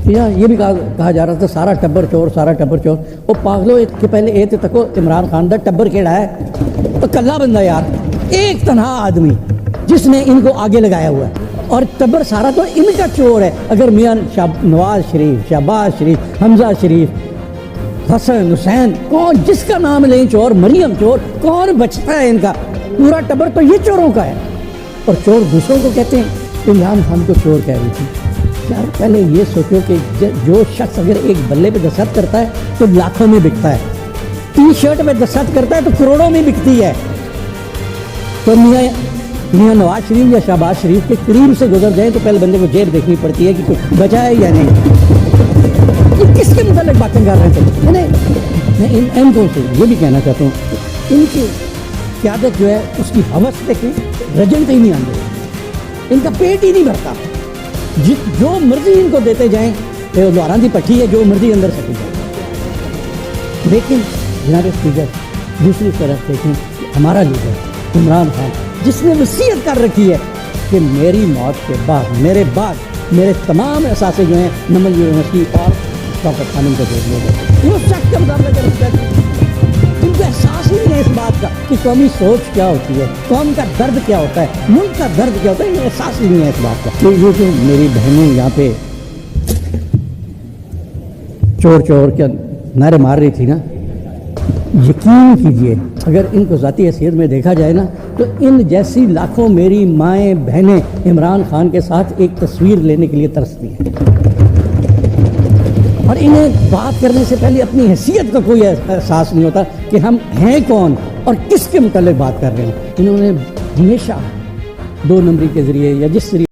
یہ بھی کہا جا رہا تھا سارا ٹبر چور، سارا ٹبر چور. وہ پاگلو کہ پہلے یہ تکو عمران خان دا ٹبر کیڑا ہے؟ تو کلا بندہ یار، ایک تنہا آدمی جس نے ان کو آگے لگایا ہوا ہے، اور ٹبر سارا تو ان کا چور ہے. اگر میاں نواز شریف، شہباز شریف، حمزہ شریف، حسن، حسین، کون جس کا نام لیں چور، مریم چور، کون بچتا ہے ان کا؟ پورا ٹبر تو یہ چوروں کا ہے. اور چور دوسروں کو کہتے ہیں. عمران خان کو چور کہہ رہی تھی. یار پہلے یہ سوچو کہ جو شخص اگر ایک بلے پہ دستخط کرتا ہے تو لاکھوں میں بکتا ہے، ٹی شرٹ پہ دستخط کرتا ہے تو کروڑوں میں بکتی ہے. تو میاں نواز شریف یا شہباز شریف کے قریب سے گزر جائیں تو پہلے بندے کو جیب دیکھنی پڑتی ہے کہ کچھ بچا ہے یا نہیں. یہ کس کے متعلق باتیں کر رہے تھے؟ میں ان کو سے یہ بھی کہنا چاہتا ہوں، ان کی قیادت جو ہے اس کی حوث دیکھیں، رجنتے ہی نہیں آتے، ان کا پیٹ ہی نہیں بھرتا. جو مرضی ان کو دیتے جائیں، دوارا دی پٹھی ہے، جو مرضی اندر سکی جائے. لیکن جناب اسپیکر، دوسری طرف دیکھیں ہمارا لیڈر عمران خان، جس نے وصیت کر رکھی ہے کہ میری موت کے بعد میرے تمام اثاثے جو ہیں نمل یونیورسٹی اور شوکت خانم کو دے دیے گئے. وہ شخص کا مطابق ان کو احساس ہی نہیں ہے اس بات کا کہ قومی سوچ کیا ہوتی ہے، قوم کا درد کیا ہوتا ہے، ملک کا درد کیا ہوتا ہے. احساس ہی نہیں ہے اس بات کا. یہ جو میری بہنیں یہاں پہ چور چور کے نعرے مار رہی تھی نا، یقین کیجئے اگر ان کو ذاتی حیثیت میں دیکھا جائے نا تو ان جیسی لاکھوں میری مائیں بہنیں عمران خان کے ساتھ ایک تصویر لینے کے لیے ترستی ہیں، اور انہیں بات کرنے سے پہلے اپنی حیثیت کا کوئی احساس نہیں ہوتا کہ ہم ہیں کون اور کس کے متعلق بات کر رہے ہیں. انہوں نے ہمیشہ 2 نمبری کے ذریعے یا جس ذریعے